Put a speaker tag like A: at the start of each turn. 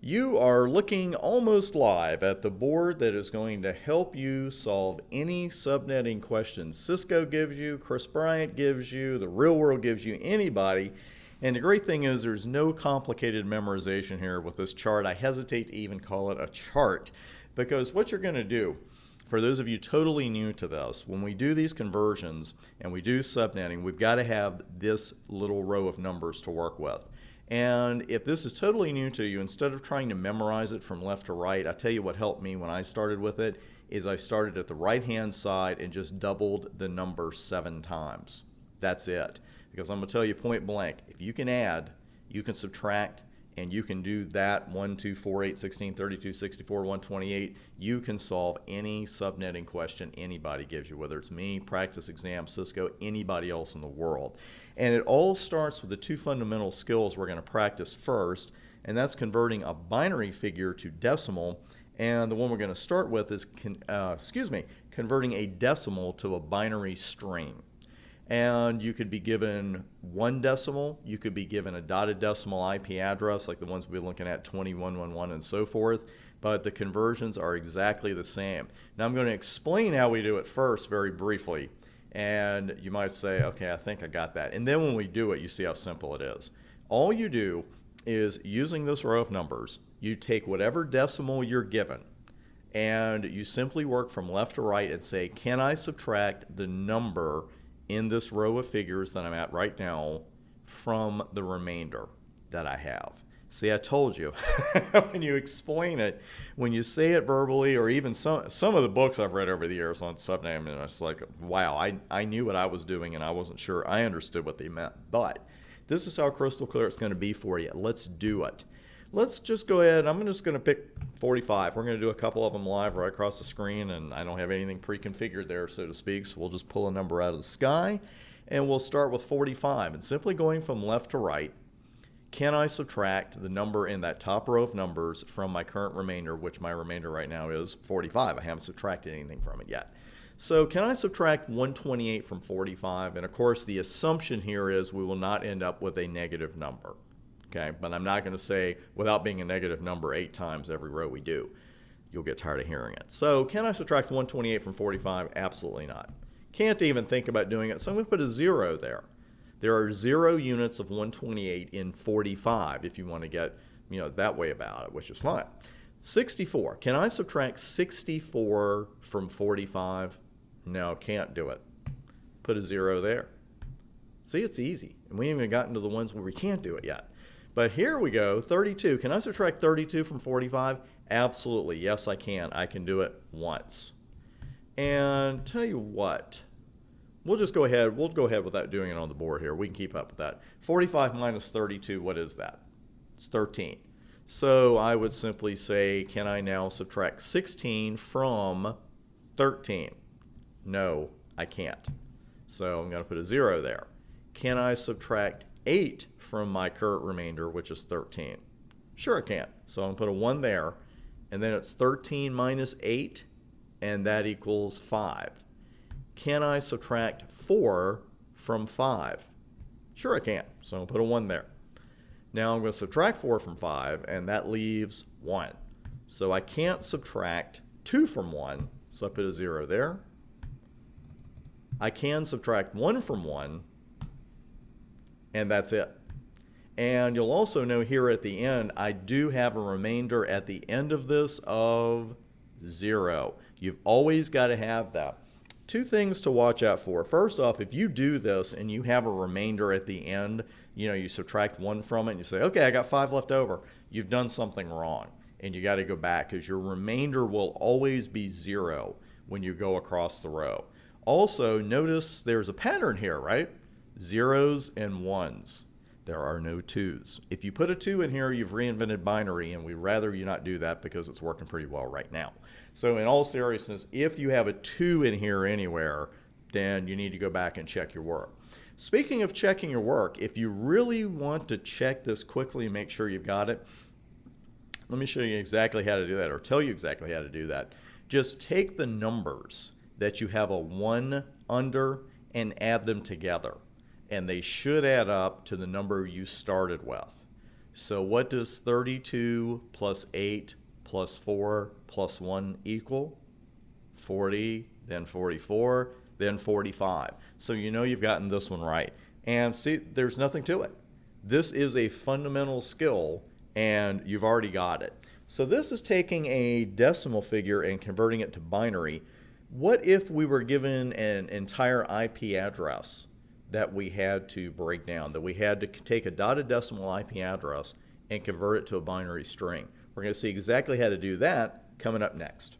A: You are looking almost live at the board that is going to help you solve any subnetting questions Cisco gives you, Chris Bryant gives you, the real world gives you, anybody. And the great thing is there's no complicated memorization here with this chart. I hesitate to even call it a chart because what you're going to do, for those of you totally new to this, when we do these conversions and we do subnetting, we've got to have this little row of numbers to work with. And if this is totally new to you, instead of trying to memorize it from left to right, I tell you what helped me when I started with it is I started at the right-hand side and just doubled the number 7 times. That's it. Because I'm going to tell you point blank, if you can add, you can subtract, and you can do that 1, 2, 4, 8, 16, 32, 64, 128. You can solve any subnetting question anybody gives you, whether it's me, practice exam, Cisco, anybody else in the world. And it all starts with the 2 fundamental skills we're going to practice first, and that's converting a binary figure to decimal. And the one we're going to start with is converting a decimal to a binary string. And you could be given 1 decimal, you could be given a dotted decimal IP address like the ones we've been looking at, 2111 and so forth, but the conversions are exactly the same. Now I'm going to explain how we do it first very briefly, and you might say, okay, I think I got that. And then when we do it, you see how simple it is. All you do is, using this row of numbers, you take whatever decimal you're given, and you simply work from left to right and say, can I subtract the number in this row of figures that I'm at right now from the remainder that I have. See, I told you, when you explain it, when you say it verbally, or even some of the books I've read over the years on subnetting, and it's like, wow, I knew what I was doing and I wasn't sure I understood what they meant. But this is how crystal clear it's going to be for you. Let's do it. Let's just go ahead. I'm just going to pick 45. We're going to do a couple of them live right across the screen, and I don't have anything pre-configured there, so to speak, so we'll just pull a number out of the sky, and we'll start with 45. And simply going from left to right, can I subtract the number in that top row of numbers from my current remainder, which my remainder right now is 45. I haven't subtracted anything from it yet. So can I subtract 128 from 45? And of course, the assumption here is we will not end up with a negative number. Okay, but I'm not going to say without being a negative number 8 times every row we do. You'll get tired of hearing it. So can I subtract 128 from 45? Absolutely not. Can't even think about doing it, so I'm going to put a 0 there. There are 0 units of 128 in 45 if you want to get that way about it, which is fine. 64. Can I subtract 64 from 45? No, can't do it. Put a 0 there. See, it's easy. And we haven't even gotten to the ones where we can't do it yet. But here we go, 32. Can I subtract 32 from 45? Absolutely, yes I can. I can do it once. And tell you what, we'll go ahead without doing it on the board here. We can keep up with that. 45 minus 32, what is that? It's 13. So I would simply say, can I now subtract 16 from 13? No, I can't. So I'm going to put a 0 there. Can I subtract 8 from my current remainder, which is 13? Sure I can. So I'm going to put a 1 there, and then it's 13 minus 8, and that equals 5. Can I subtract 4 from 5? Sure I can. So I'm going to put a 1 there. Now I'm going to subtract 4 from 5, and that leaves 1. So I can't subtract 2 from 1, so I put a 0 there. I can subtract 1 from 1, and that's it. And you'll also know here at the end, I do have a remainder at the end of this of 0. You've always got to have that. 2 things to watch out for. First off, if you do this and you have a remainder at the end, you subtract 1 from it and you say, okay, I got 5 left over. You've done something wrong, and you got to go back because your remainder will always be 0 when you go across the row. Also, notice there's a pattern here, right? 0s and 1s. There are no 2s. If you put a 2 in here, you've reinvented binary, and we'd rather you not do that because it's working pretty well right now. So in all seriousness, if you have a 2 in here anywhere, then you need to go back and check your work. Speaking of checking your work, if you really want to check this quickly and make sure you've got it, let me show you exactly how to do that, or tell you exactly how to do that. Just take the numbers that you have a 1 under and add them together, and they should add up to the number you started with. So what does 32 plus 8 plus 4 plus 1 equal? 40, then 44, then 45. So you know you've gotten this one right. And see, there's nothing to it. This is a fundamental skill, and you've already got it. So this is taking a decimal figure and converting it to binary. What if we were given an entire IP address that we had to break down, that we had to take a dotted decimal IP address and convert it to a binary string? We're going to see exactly how to do that coming up next.